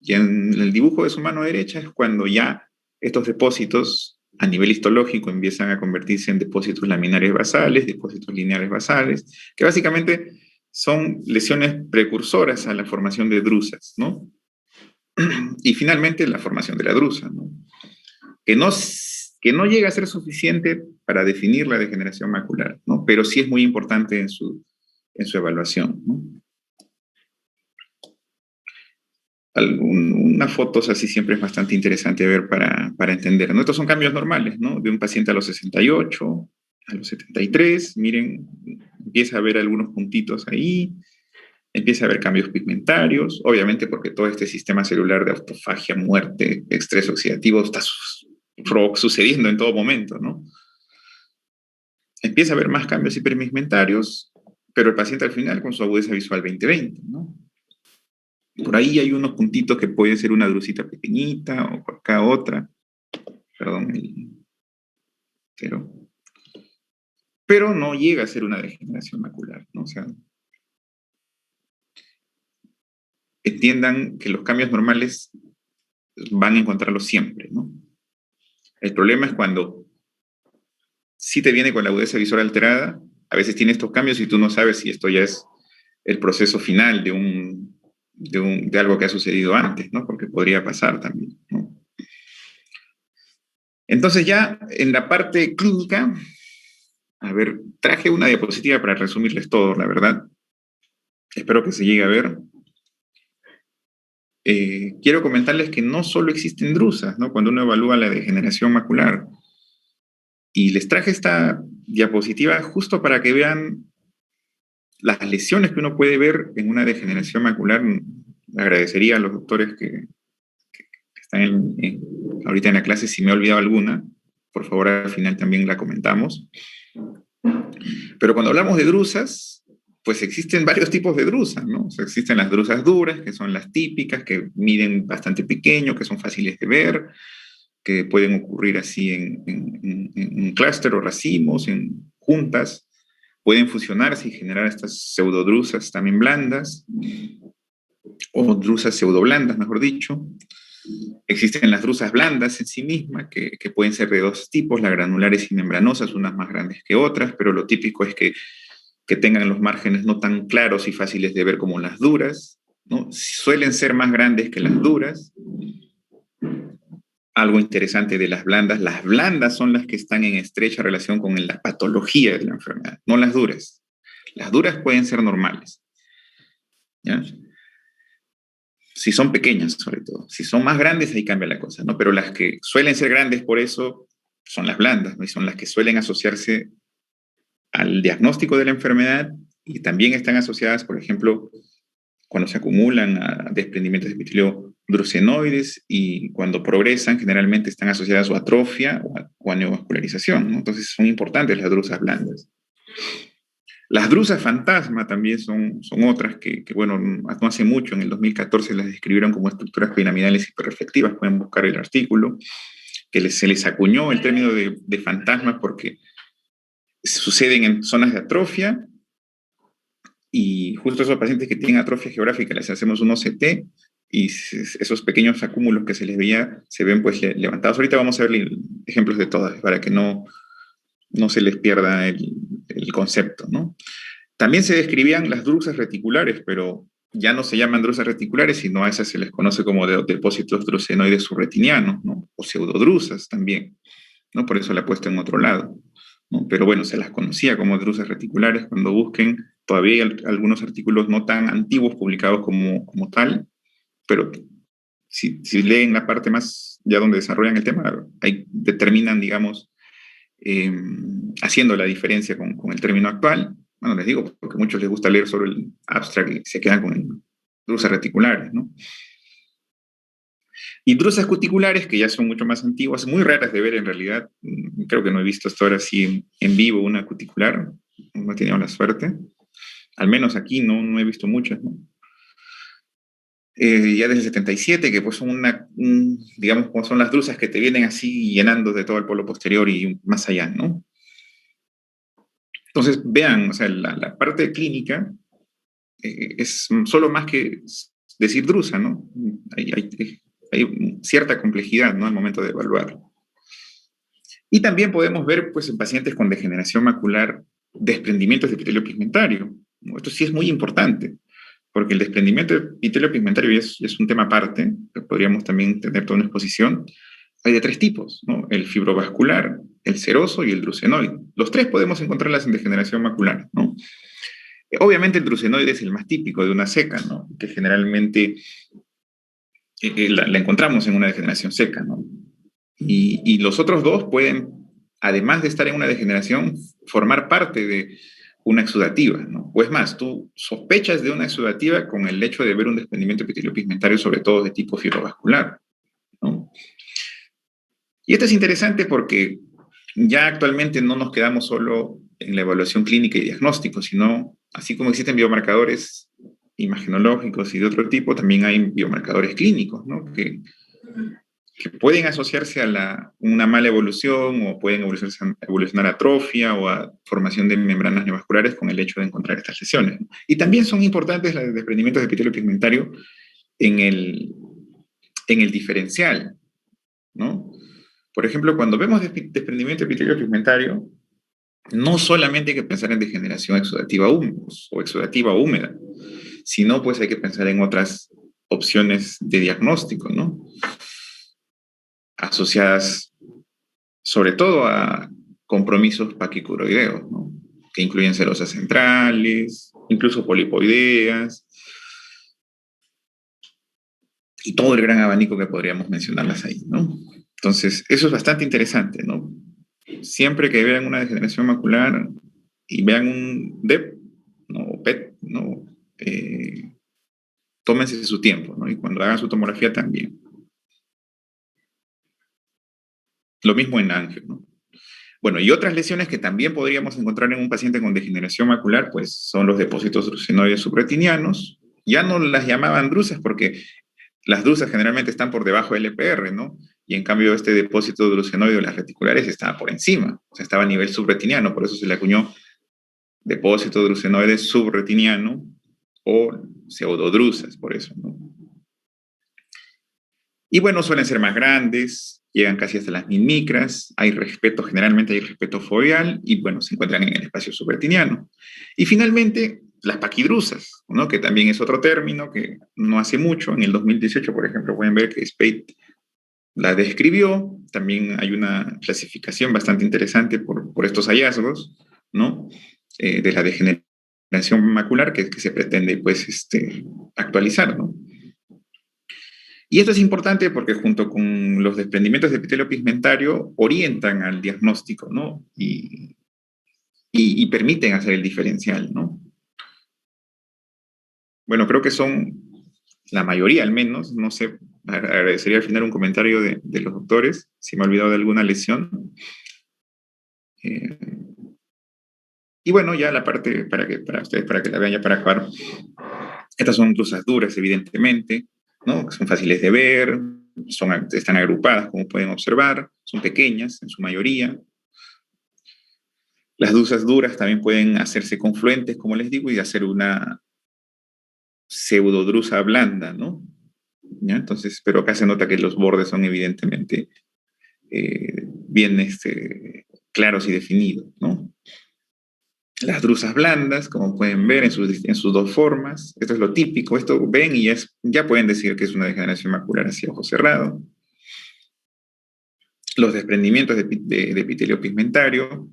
Y en el dibujo de su mano derecha es cuando ya estos depósitos a nivel histológico empiezan a convertirse en depósitos laminares basales, depósitos lineares basales, que básicamente son lesiones precursoras a la formación de drusas, ¿no? Y finalmente la formación de la drusa, ¿no? Que no llega a ser suficiente para definir la degeneración macular, ¿no? Pero sí es muy importante en su evaluación, ¿no? Unas fotos así siempre es bastante interesante ver para entender, ¿no? Estos son cambios normales, ¿no? De un paciente a los 68, a los 73, miren, empieza a ver algunos puntitos ahí, empieza a haber cambios pigmentarios, obviamente porque todo este sistema celular de autofagia, muerte, estrés oxidativo está sucediendo en todo momento, ¿no? Empieza a haber más cambios hiperpigmentarios, pero el paciente al final con su agudeza visual 20/20, ¿no? Por ahí hay unos puntitos que puede ser una drusita pequeñita o por acá otra. Perdón, pero no llega a ser una degeneración macular, ¿no? O sea, entiendan que los cambios normales van a encontrarlos siempre, ¿no? El problema es cuando sí te viene con la agudeza visual alterada, a veces tiene estos cambios y tú no sabes si esto ya es el proceso final de algo que ha sucedido antes, ¿no? Porque podría pasar también, ¿no? Entonces ya en la parte clínica, a ver, traje una diapositiva para resumirles todo, la verdad. Espero que se llegue a ver. Quiero comentarles que no solo existen drusas, ¿no? Cuando uno evalúa la degeneración macular. Y les traje esta diapositiva justo para que vean las lesiones que uno puede ver en una degeneración macular. Agradecería a los doctores que están ahorita en la clase, si me he olvidado alguna, por favor al final también la comentamos. Pero cuando hablamos de drusas, pues existen varios tipos de drusas, ¿no? O sea, existen las drusas duras, que son las típicas, que miden bastante pequeño, que son fáciles de ver, que pueden ocurrir así en clúster o racimos, en juntas, pueden fusionarse y generar estas pseudodrusas también blandas, o drusas pseudoblandas, mejor dicho. Existen las drusas blandas en sí mismas, que pueden ser de dos tipos, las granulares y membranosas, unas más grandes que otras, pero lo típico es que tengan los márgenes no tan claros y fáciles de ver como las duras, ¿no? Suelen ser más grandes que las duras. Algo interesante de las blandas son las que están en estrecha relación con la patología de la enfermedad, no las duras. Las duras pueden ser normales, ¿ya? Si son pequeñas, sobre todo. Si son más grandes, ahí cambia la cosa, ¿no? Pero las que suelen ser grandes por eso son las blandas, ¿no? Y son las que suelen asociarse al diagnóstico de la enfermedad y también están asociadas, por ejemplo, cuando se acumulan a desprendimientos de epitelio drucenoides, y cuando progresan generalmente están asociadas a su atrofia o a neovascularización, ¿no? Entonces son importantes las drusas blandas. Las drusas fantasma también son otras que, bueno, no hace mucho, en el 2014 las describieron como estructuras piramidales hiperreflectivas, pueden buscar el artículo, que se les acuñó el término de fantasmas porque suceden en zonas de atrofia, y justo esos pacientes que tienen atrofia geográfica les hacemos un OCT, y esos pequeños acúmulos que se les veía se ven pues levantados. Ahorita vamos a ver ejemplos de todas para que no se les pierda el concepto, ¿no? También se describían las drusas reticulares, pero ya no se llaman drusas reticulares, sino a esas se les conoce como depósitos drusenoides subretinianos, ¿no? O pseudodrusas también, ¿no? Por eso la he puesto en otro lado, ¿no? Pero bueno, se las conocía como drusas reticulares. Cuando busquen, todavía hay algunos artículos no tan antiguos publicados como tal, pero si leen la parte más ya donde desarrollan el tema, ahí determinan, digamos, haciendo la diferencia con el término actual. Bueno, les digo, porque a muchos les gusta leer sobre el abstract y se quedan con drusas reticulares, ¿no? Y drusas cuticulares, que ya son mucho más antiguas, muy raras de ver en realidad. Creo que no he visto hasta ahora así en vivo una cuticular, no he tenido la suerte. Al menos aquí no he visto muchas, ¿no? Ya desde el 77, que pues son digamos, como son las drusas que te vienen así llenando de todo el polo posterior y más allá, ¿no? Entonces, vean, o sea, la parte clínica es solo más que decir drusa, ¿no? Hay cierta complejidad, ¿no? Al momento de evaluar. Y también podemos ver, pues, en pacientes con degeneración macular, desprendimientos de epitelio pigmentario, ¿no? Esto sí es muy importante, porque el desprendimiento de epitelio pigmentario es un tema aparte, que podríamos también tener toda una exposición. Hay de 3 tipos, ¿no? El fibrovascular, el seroso y el drusenoide. Los 3 podemos encontrarlas en degeneración macular, ¿no? Obviamente el drusenoide es el más típico de una seca, ¿no? Que generalmente la encontramos en una degeneración seca, ¿no? Y los otros 2 pueden, además de estar en una degeneración, formar parte de una exudativa, ¿no? O es más, tú sospechas de una exudativa con el hecho de ver un desprendimiento epitelio-pigmentario, sobre todo de tipo fibrovascular, ¿no? Y esto es interesante porque ya actualmente no nos quedamos solo en la evaluación clínica y diagnóstico, sino, así como existen biomarcadores imagenológicos y de otro tipo, también hay biomarcadores clínicos, ¿no? Que pueden asociarse a una mala evolución, o pueden evolucionar a atrofia o a formación de membranas neovasculares con el hecho de encontrar estas lesiones, ¿no? Y también son importantes los desprendimientos de epitelio pigmentario en el diferencial, ¿no? Por ejemplo, cuando vemos desprendimiento de epitelio pigmentario, no solamente hay que pensar en degeneración exudativa o exudativa húmeda, sino pues hay que pensar en otras opciones de diagnóstico, ¿no? Asociadas sobre todo a compromisos paquicuroideos, ¿no? Que incluyen serosas centrales, incluso polipoideas, y todo el gran abanico que podríamos mencionarlas ahí, ¿no? Entonces, eso es bastante interesante, ¿no? Siempre que vean una degeneración macular y vean un DEP, ¿no? O PET, ¿no? Tómense su tiempo, ¿no? Y cuando hagan su tomografía también. Lo mismo en angio, ¿no? Bueno, y otras lesiones que también podríamos encontrar en un paciente con degeneración macular, pues son los depósitos drusenoides subretinianos. Ya no las llamaban drusas porque las drusas generalmente están por debajo del LPR, ¿no? Y en cambio este depósito drusenoide de las reticulares estaba por encima, o sea, estaba a nivel subretiniano, por eso se le acuñó depósito drusenoide subretiniano o pseudodrusas, por eso, ¿no? Y bueno, suelen ser más grandes, llegan casi hasta las 1000 micras, generalmente hay respeto foveal y bueno, se encuentran en el espacio subretiniano. Y finalmente, las paquidrusas, ¿no? Que también es otro término que no hace mucho, en el 2018, por ejemplo, pueden ver que Spade la describió. También hay una clasificación bastante interesante por estos hallazgos, ¿no? De la degeneración macular que se pretende, pues, actualizar, ¿no? Y esto es importante porque junto con los desprendimientos de epitelio pigmentario orientan al diagnóstico, ¿no? Y permiten hacer el diferencial, ¿no? Bueno, creo que son la mayoría al menos, no sé, agradecería al final un comentario de los doctores, si me he olvidado de alguna lesión. Y bueno, ya la parte para ustedes, para que la vean ya para acabar, estas son drusas duras, evidentemente, ¿no? Son fáciles de ver, están agrupadas, como pueden observar, son pequeñas en su mayoría. Las drusas duras también pueden hacerse confluentes, como les digo, y hacer una pseudodrusa blanda, ¿no? ¿Ya? Entonces, pero acá se nota que los bordes son evidentemente bien claros y definidos, ¿no? Las drusas blandas, como pueden ver en sus dos formas, esto es lo típico, esto ven y ya pueden decir que es una degeneración macular hacia ojo cerrado. Los desprendimientos de epitelio pigmentario,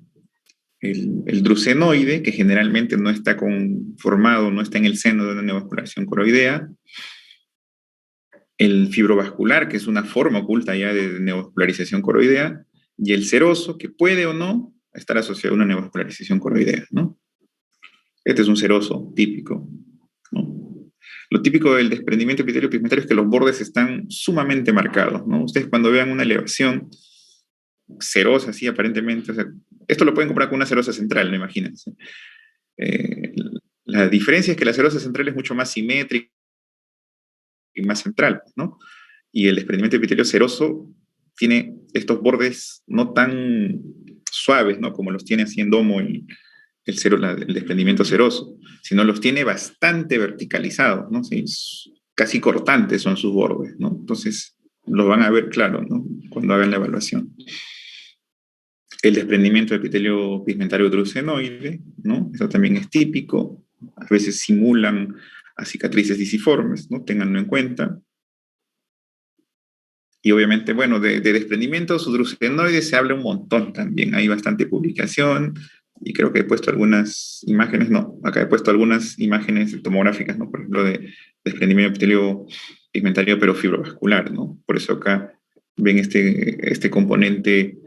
el drucenoide, que generalmente no está conformado, no está en el seno de una neovascularización coroidea, el fibrovascular, que es una forma oculta ya de neovascularización coroidea, y el seroso, que puede o no estar asociado a una neovascularización coroidea, ¿no? Este es un seroso típico, ¿no? Lo típico del desprendimiento epitelio pigmentario es que los bordes están sumamente marcados, ¿no? Ustedes cuando vean una elevación serosa, así aparentemente, o sea, esto lo pueden comprar con una serosa central, no imagínense. La diferencia es que la serosa central es mucho más simétrica y más central, ¿no? Y el desprendimiento epitelio seroso tiene estos bordes no tan suaves, ¿no? Como los tiene así en domo el desprendimiento seroso, sino los tiene bastante verticalizados, ¿no? Sí, casi cortantes son sus bordes, ¿no? Entonces, lo van a ver claro, ¿no? Cuando hagan la evaluación. El desprendimiento de epitelio pigmentario drucenoide, ¿no? Eso también es típico. A veces simulan a cicatrices disiformes, ¿no? Ténganlo en cuenta. Y obviamente, bueno, de desprendimientos drucenoides se habla un montón también. Hay bastante publicación y creo que he puesto algunas imágenes, no, acá he puesto algunas imágenes tomográficas, ¿no? Por ejemplo, de desprendimiento de epitelio pigmentario pero fibrovascular, ¿no? Por eso acá ven este componente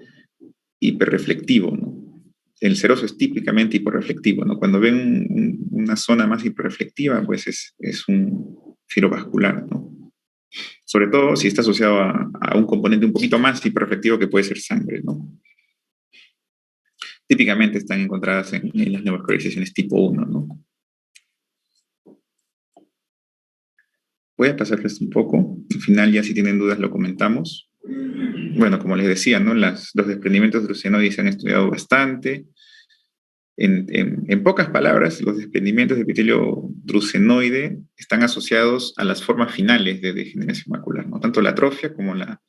hiperreflectivo, ¿no? El seroso es típicamente hiperreflectivo, ¿no? Cuando ven una zona más hiperreflectiva, pues es un fibrovascular, ¿no? Sobre todo si está asociado a un componente un poquito más hiperreflectivo que puede ser sangre, ¿no? Típicamente están encontradas en las neovascularizaciones tipo 1, ¿no? Voy a pasarles un poco. Al final, ya si tienen dudas, lo comentamos. Bueno, como les decía, ¿no? Los desprendimientos drucenoides se han estudiado bastante. En pocas palabras, los desprendimientos de epitelio drucenoide están asociados a las formas finales de degeneración macular, ¿no? Tanto la atrofia como la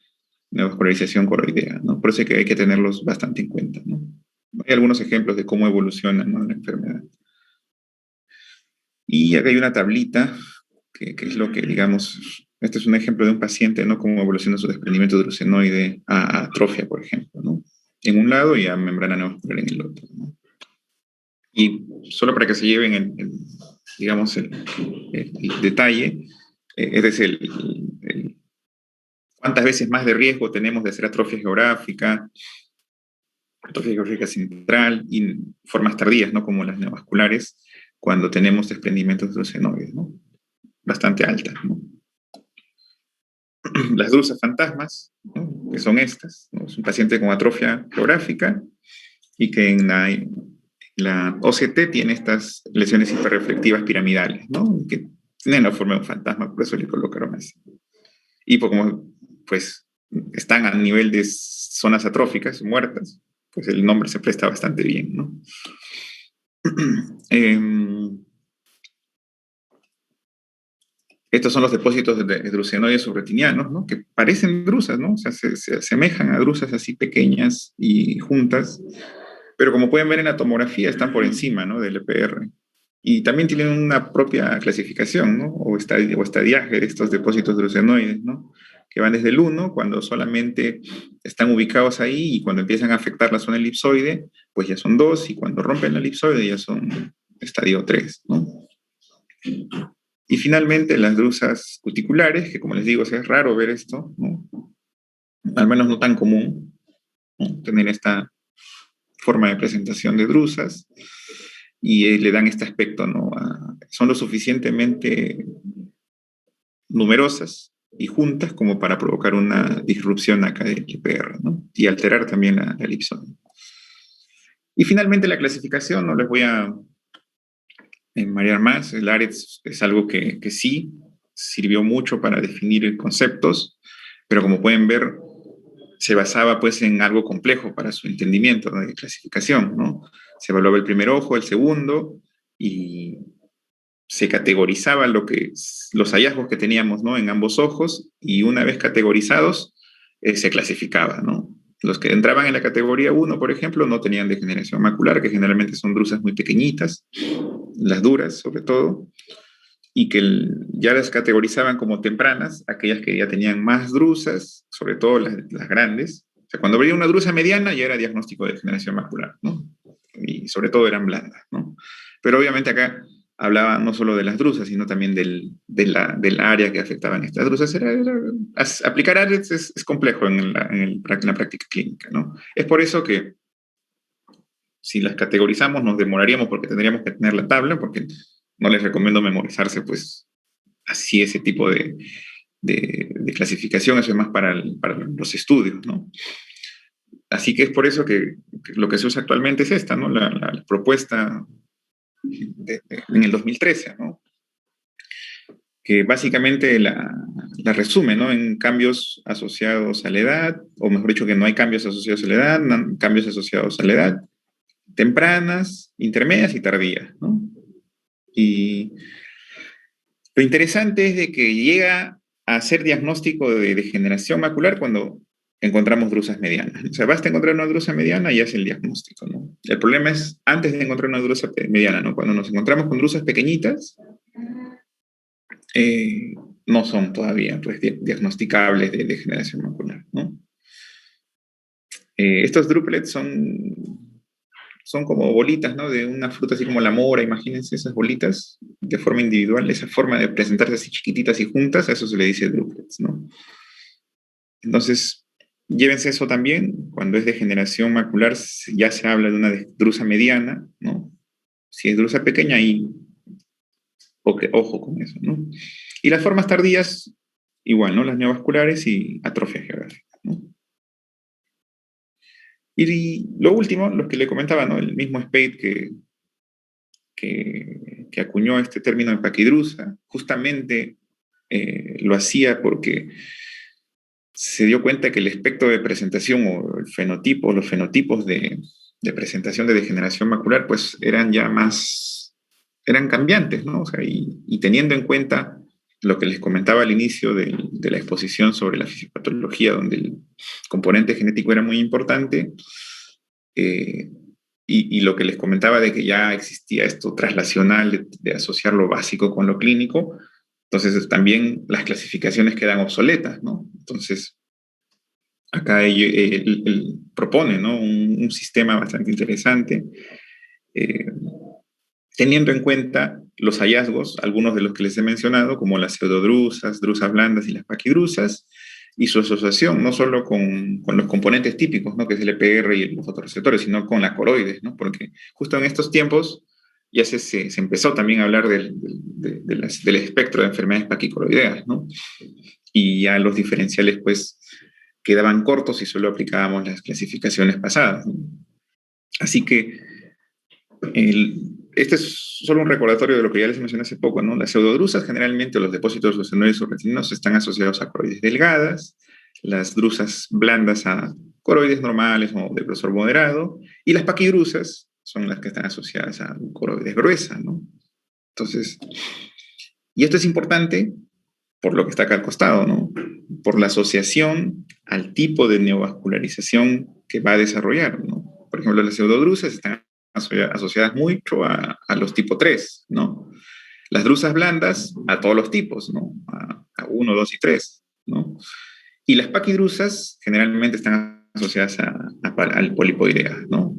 neovascularización coroidea, ¿no? Por eso hay que tenerlos bastante en cuenta, ¿no? Hay algunos ejemplos de cómo evoluciona, ¿no?, la enfermedad. Y acá hay una tablita que es lo que, digamos, este es un ejemplo de un paciente, ¿no? Cómo evoluciona su desprendimiento drucenoide a atrofia, por ejemplo, ¿no? En un lado y a membrana neovascular en el otro, ¿no? Y solo para que se lleven digamos, el detalle, este es cuántas veces más de riesgo tenemos de hacer atrofia geográfica central y formas tardías, ¿no? Como las neovasculares, cuando tenemos desprendimientos drucenoides, ¿no? Bastante altas, ¿no? Las drusas fantasmas, ¿no?, que son estas, ¿no? Es un paciente con atrofia geográfica y que en la OCT tiene estas lesiones hiperreflectivas piramidales, ¿no? Que tienen la forma de un fantasma, por eso le colocaron así. Y como pues están a nivel de zonas atróficas, muertas, pues el nombre se presta bastante bien, ¿no? Estos son los depósitos de drucenoides subretinianos, ¿no? Que parecen drusas, ¿no? O sea, se asemejan a drusas así pequeñas y juntas, pero como pueden ver en la tomografía están por encima, ¿no?, del EPR. Y también tienen una propia clasificación, ¿no?, o estadiaje de estos depósitos drucenoides, ¿no?, que van desde el 1, cuando solamente están ubicados ahí, y cuando empiezan a afectar la zona elipsoide, pues ya son 2, y cuando rompen la elipsoide ya son estadio 3, ¿no? Y finalmente las drusas cuticulares, que como les digo, es raro ver esto, ¿no?, al menos no tan común, ¿no?, tener esta forma de presentación de drusas, y le dan este aspecto, ¿no? Son lo suficientemente numerosas y juntas como para provocar una disrupción acá del IPR, ¿no?, y alterar también la elipsoide. Y finalmente la clasificación, no les voy a marear más. El ARET es algo que sí sirvió mucho para definir conceptos, pero como pueden ver, se basaba pues en algo complejo para su entendimiento, ¿no?, de clasificación, ¿no? Se evaluaba el primer ojo, el segundo, y se categorizaba los hallazgos que teníamos, ¿no?, en ambos ojos, y una vez categorizados, se clasificaba, ¿no? Los que entraban en la categoría 1, por ejemplo, no tenían degeneración macular, que generalmente son drusas muy pequeñitas, las duras sobre todo, y que ya las categorizaban como tempranas, aquellas que ya tenían más drusas, sobre todo las grandes. O sea, cuando veía una drusa mediana ya era diagnóstico de degeneración macular, ¿no? Y sobre todo eran blandas, ¿no? Pero obviamente acá hablaba no solo de las drusas, sino también del área que afectaban estas drusas. Aplicar áreas es complejo en la práctica clínica, ¿no? Es por eso que si las categorizamos nos demoraríamos porque tendríamos que tener la tabla, porque no les recomiendo memorizarse pues así ese tipo de clasificación. Eso es más para los estudios, ¿no? Así que es por eso que lo que se usa actualmente es esta, ¿no? La propuesta en el 2013, ¿no? Que básicamente la resume, ¿no?, en cambios asociados a la edad, o mejor dicho, que no hay cambios asociados a la edad, cambios asociados a la edad, tempranas, intermedias y tardías, ¿no? Y lo interesante es de que llega a ser diagnóstico de degeneración macular cuando encontramos drusas medianas. O sea, basta encontrar una drusa mediana y hace el diagnóstico, ¿no? El problema es antes de encontrar una drusa mediana, ¿no? Cuando nos encontramos con drusas pequeñitas, no son todavía pues, diagnosticables de degeneración macular, ¿no? Estos droplets son como bolitas, ¿no?, de una fruta así como la mora. Imagínense esas bolitas de forma individual, esa forma de presentarse así chiquititas y juntas, a eso se le dice droplets, ¿no? Entonces, llévense eso también. Cuando es degeneración macular ya se habla de una drusa mediana, ¿no? Si es drusa pequeña, ahí ojo con eso, ¿no? Y las formas tardías, igual, ¿no? Las neovasculares y atrofia geográfica, ¿no? Y lo último, lo que le comentaba, ¿no?, el mismo Spade que acuñó este término de paquidrusa, justamente lo hacía porque se dio cuenta que el espectro de presentación o el fenotipo, los fenotipos de presentación de degeneración macular, pues eran cambiantes, ¿no? O sea, y teniendo en cuenta lo que les comentaba al inicio de la exposición sobre la fisiopatología, donde el componente genético era muy importante, y lo que les comentaba de que ya existía esto traslacional de asociar lo básico con lo clínico, entonces también las clasificaciones quedan obsoletas, ¿no? Entonces, acá él propone, ¿no?, un sistema bastante interesante, teniendo en cuenta los hallazgos, algunos de los que les he mencionado, como las pseudodrusas, drusas blandas y las paquidrusas, y su asociación no solo con los componentes típicos, ¿no?, que es el EPR y los fotorreceptores, sino con la coroides, ¿no? Porque justo en estos tiempos ya se empezó también a hablar del espectro de enfermedades paquicoroideas, ¿no? Y ya los diferenciales, pues, quedaban cortos y solo aplicábamos las clasificaciones pasadas, ¿no? Así que este es solo un recordatorio de lo que ya les mencioné hace poco, ¿no? Las pseudodrusas, generalmente los depósitos leucinoides o retininos, están asociados a coroides delgadas, las drusas blandas a coroides normales o de grosor moderado, y las paquidrusas son las que están asociadas a coroides gruesas, ¿no? Entonces, y esto es importante por lo que está acá al costado, ¿no? Por la asociación al tipo de neovascularización que va a desarrollar, ¿no? Por ejemplo, las pseudodrusas están asociadas mucho a los tipo 3, ¿no? Las drusas blandas a todos los tipos, ¿no? A 1, 2 y 3, ¿no? Y las paquidrusas generalmente están asociadas al polipoidea, ¿no?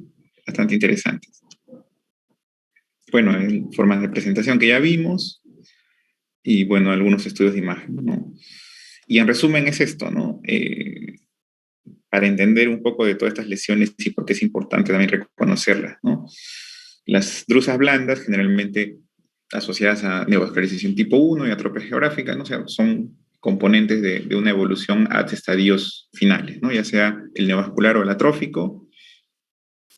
Bastante interesantes. Bueno, en formas de presentación que ya vimos, y bueno, algunos estudios de imagen, ¿no? Y en resumen es esto, ¿no? Para entender un poco de todas estas lesiones y por qué es importante también reconocerlas, ¿no? Las drusas blandas, generalmente asociadas a neovascularización tipo 1 y atrofia geográfica, ¿no? O sea, son componentes de una evolución a estadios finales, ¿no? Ya sea el neovascular o el atrófico.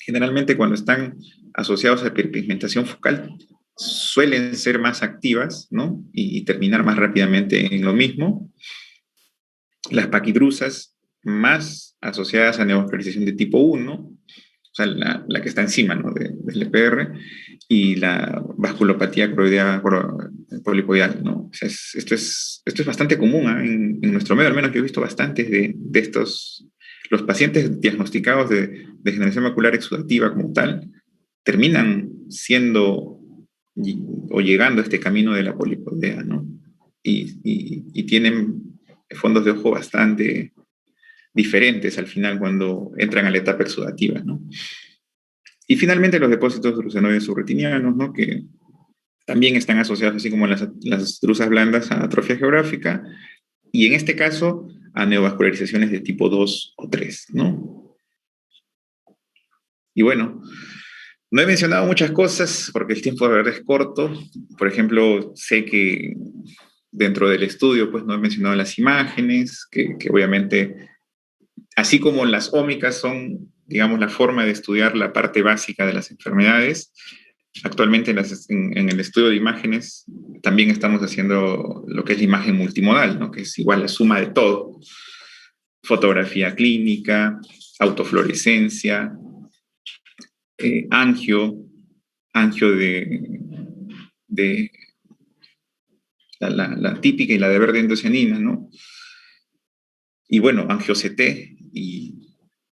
generalmente cuando están asociados a hiperpigmentación focal, suelen ser más activas, ¿no? Y terminar más rápidamente en lo mismo. Las paquidrusas más asociadas a neovascularización de tipo 1, o sea, la que está encima, ¿no? del EPR, y la vasculopatía croidea polipoidal, ¿no? O sea, esto es bastante común, ¿eh? En nuestro medio, al menos yo he visto bastantes de estos, los pacientes diagnosticados de degeneración macular exudativa como tal, terminan siendo o llegando a este camino de la polipoidea, ¿no? Y tienen fondos de ojo bastante diferentes al final cuando entran a la etapa exudativa, ¿no? Y finalmente los depósitos drucenoides subretinianos, ¿no? Que también están asociados, así como las drusas blandas, a atrofia geográfica, y en este caso a neovascularizaciones de tipo 2 o 3, ¿no? Y bueno, no he mencionado muchas cosas porque el tiempo de verdad es corto. Por ejemplo, sé que dentro del estudio pues no he mencionado las imágenes, que obviamente, así como las ómicas son, digamos, la forma de estudiar la parte básica de las enfermedades, actualmente en el estudio de imágenes también estamos haciendo lo que es la imagen multimodal, ¿no? Que es igual la suma de todo. Fotografía clínica, autofluorescencia, angio de la típica y la de verde endocianina, ¿no? Y bueno, angio-CT y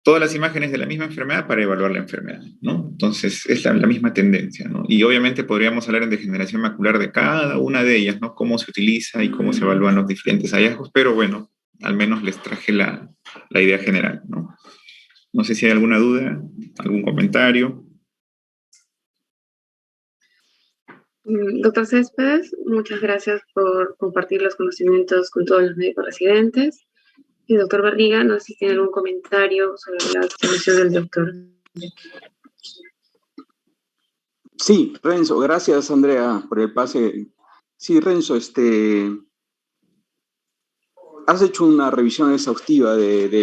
todas las imágenes de la misma enfermedad para evaluar la enfermedad, ¿no? Entonces es la misma tendencia, ¿no? Y obviamente podríamos hablar en degeneración macular de cada una de ellas, ¿no? Cómo se utiliza y cómo se evalúan los diferentes hallazgos, pero bueno, al menos les traje la idea general, ¿no? No sé si hay alguna duda, algún comentario. Doctor Céspedes, muchas gracias por compartir los conocimientos con todos los médicos residentes. Y doctor Barriga, no sé si tiene algún comentario sobre la exposición del doctor. Sí, Renzo, gracias Andrea por el pase. Sí, Renzo, has hecho una revisión exhaustiva de la